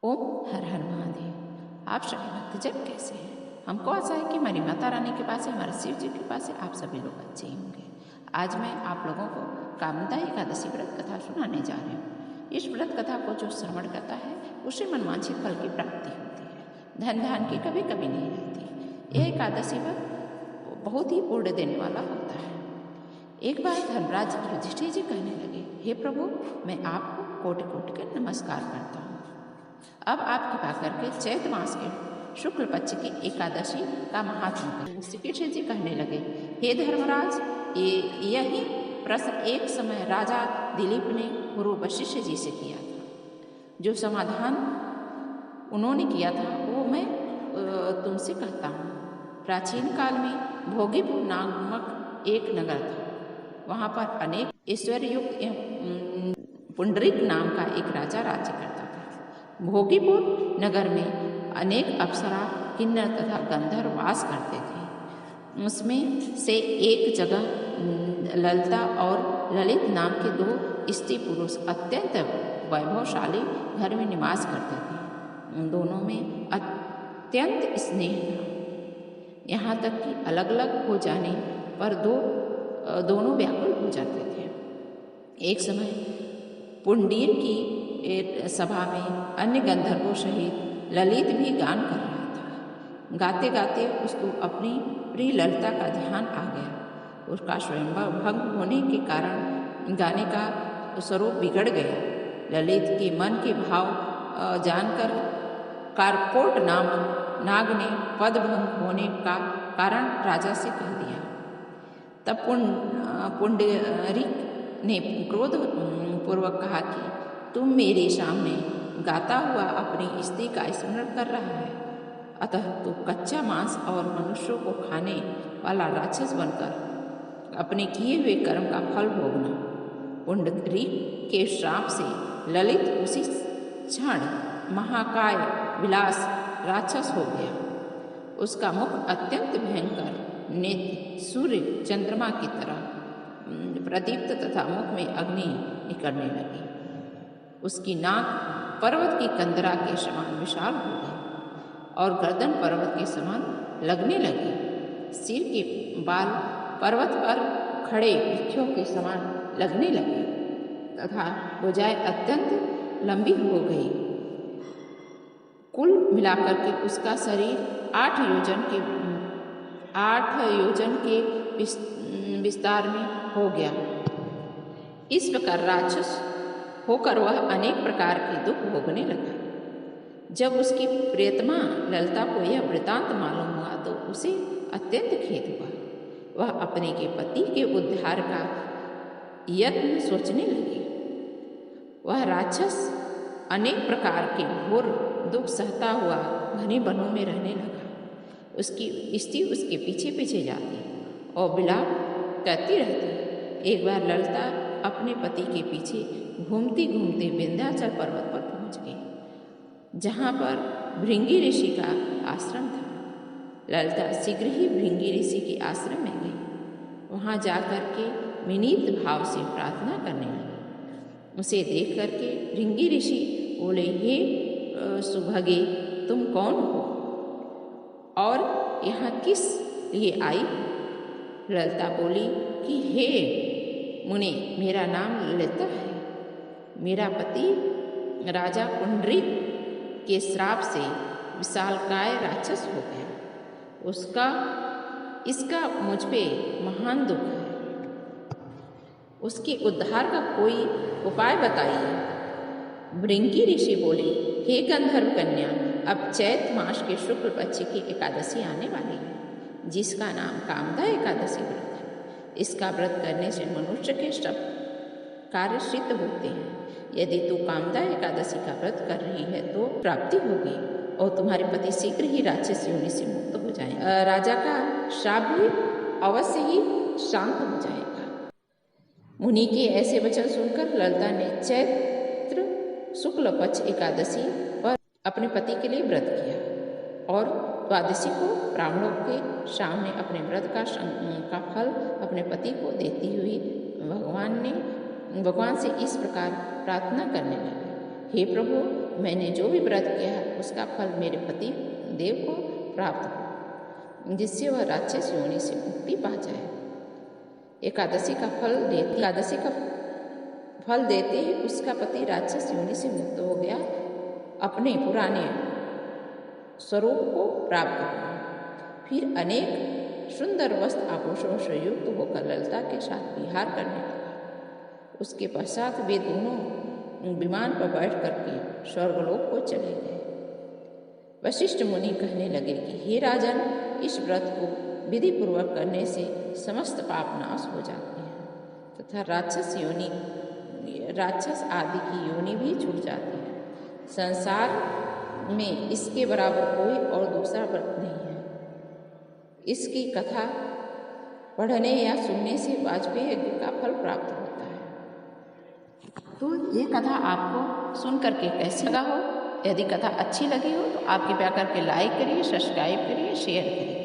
ओम हर हर महादेव। आप सभी भक्तजन कैसे हैं? हमको आशा है कि हमारी माता रानी के पास है, हमारे शिव जी के पास है, आप सभी लोग अच्छे ही होंगे। आज मैं आप लोगों को कामदा एकादशी व्रत कथा सुनाने जा रही हूँ। इस व्रत कथा को जो श्रवण करता है उसे मनवांछित फल की प्राप्ति होती है, धन धान की कभी कभी नहीं रहती। यह एकादशी व्रत बहुत ही पुण्य देने वाला होता है। एक बार धर्मराज युधिष्ठिर जी कहने लगे, हे प्रभु, मैं आपको कोटि कोटि के नमस्कार करता हूँ। अब आप कृपा करके चैत्र मास के शुक्ल पक्ष की एकादशी का महात्म करें। श्री कृष्ण जी कहने लगे, हे धर्मराज, यही प्रश्न एक समय राजा दिलीप ने गुरु वशिष्ठ जी से किया था। जो समाधान उन्होंने किया था वो मैं तुमसे कहता हूँ। प्राचीन काल में भोगीपुर नामक एक नगर था। वहाँ पर अनेक ऐश्वर्ययुक्त पुंडरीक नाम का एक राजा राज्य करता था। भोगीपुर नगर में अनेक अप्सरा, किन्नर तथा गंधर्व वास करते थे। उसमें से एक जगह ललिता और ललित नाम के दो स्त्री पुरुष अत्यंत वैभवशाली घर में निवास करते थे। उन दोनों में अत्यंत स्नेह था, यहाँ तक कि अलग अलग हो जाने पर दोनों व्याकुल हो जाते थे। एक समय पुंडीर की सभा में अन्य गंधर्वों सहित ललित भी गान कर रहा था। गाते गाते उसको अपनी प्रिय ललिता का ध्यान आ गया। उसका स्वयंवर भंग होने के कारण गाने का स्वरूप बिगड़ गया। ललित के मन के भाव जानकर कारकोट नामक नाग ने पद भंग होने का कारण राजा से कह दिया। तब पुंडरीक ने क्रोध पूर्वक कहा कि तुम मेरे सामने गाता हुआ अपनी स्त्री का स्मरण कर रहा है, अतः तू कच्चा मांस और मनुष्यों को खाने वाला राक्षस बनकर अपने किए हुए कर्म का फल भोगना। पुंडरीक के श्राप से ललित उसी क्षण महाकाय विलास राक्षस हो गया। उसका मुख अत्यंत भयंकर, नेत्र सूर्य चंद्रमा की तरह प्रदीप्त तथा मुख में अग्नि निकलने लगी। उसकी नाक पर्वत की कंदरा के समान विशाल हो गई और गर्दन पर्वत के समान लगने लगी। सिर के बाल पर्वत पर खड़े वृक्षों के समान लगने लगे तथा भुजाएं अत्यंत लंबी हो गई। कुल मिलाकर के उसका शरीर 8 योजन के विस्तार में हो गया। इस प्रकार राक्षस होकर वह अनेक प्रकार के दुख भोगने लगा। जब उसकी प्रियतमा ललिता को यह वृतांत मालूम हुआ तो उसे अत्यंत खेद हुआ। वह अपने के पति के उद्धार का यत्न सोचने लगी। वह राक्षस अनेक प्रकार के घोर दुख सहता हुआ घने वनों में रहने लगा। उसकी स्त्री उसके पीछे पीछे जाती और विलाप करती रहती। एक बार ललिता अपने पति के पीछे घूमती घूमते विंध्याचल पर्वत पर पहुंच गई, जहाँ पर भृंगी ऋषि का आश्रम था। ललिता शीघ्र ही भृंगी ऋषि के आश्रम में गई। वहाँ जाकर के विनीत भाव से प्रार्थना करने लगी। उसे देख करके भृंगी ऋषि बोले, हे सुभगे, तुम कौन हो और यहाँ किस लिए आई? ललिता बोली कि हे मुने, मेरा नाम ललिता है। मेरा पति राजा पुंडरीक के श्राप से विशालकाय राक्षस हो गया। इसका मुझ पे महान दुख है। उसके उद्धार का कोई उपाय बताइए। भृंगी ऋषि बोले, हे गंधर्व कन्या, अब चैत्र मास के शुक्ल पक्ष की एकादशी आने वाली है, जिसका नाम कामदा एकादशी व्रत है। इसका व्रत करने से मनुष्य के सब कार्य सिद्ध होते हैं। यदि तू कामदा एकादशी का व्रत कर रही है तो प्राप्ति होगी और तुम्हारे पति शीघ्र ही राक्षस योनि से मुक्त हो जाएंगे। राजा का श्राप भी अवश्य ही शांत हो जाएगा। मुनि के ऐसे वचन सुनकर ललिता ने चैत्र शुक्ल पक्ष एकादशी पर अपने पति के लिए व्रत किया और द्वादशी को ब्राह्मणों के सामने अपने व्रत का फल अपने पति को देती हुई भगवान से इस प्रकार प्रार्थना करने लगे, हे प्रभु, मैंने जो भी व्रत किया है उसका फल मेरे पति देव को प्राप्त हो, जिससे वह राक्षस योनि से मुक्ति पा जाए। एकादशी का फल देते ही उसका पति राक्षस योनि से मुक्त हो गया, अपने पुराने स्वरूप को प्राप्त हुआ। फिर अनेक सुंदर वस्त्र आभूषणों से युक्त होकर ललिता के साथ विहार करने लगा। उसके पश्चात वे दोनों विमान पर बैठ करके स्वर्गलोक को चले गए। वशिष्ठ मुनि कहने लगे कि हे राजन, इस व्रत को विधि पूर्वक करने से समस्त पाप नाश हो जाते हैं तथा राक्षस आदि की योनि भी छूट जाती है। संसार में इसके बराबर कोई और दूसरा व्रत नहीं है। इसकी कथा पढ़ने या सुनने से वाजपेयी यज्ञ का फल प्राप्त होता है। तो ये कथा आपको सुन करके कैसी लगा हो? यदि कथा अच्छी लगी हो तो आप कृपया करके लाइक करिए, सब्सक्राइब करिए, शेयर करिए।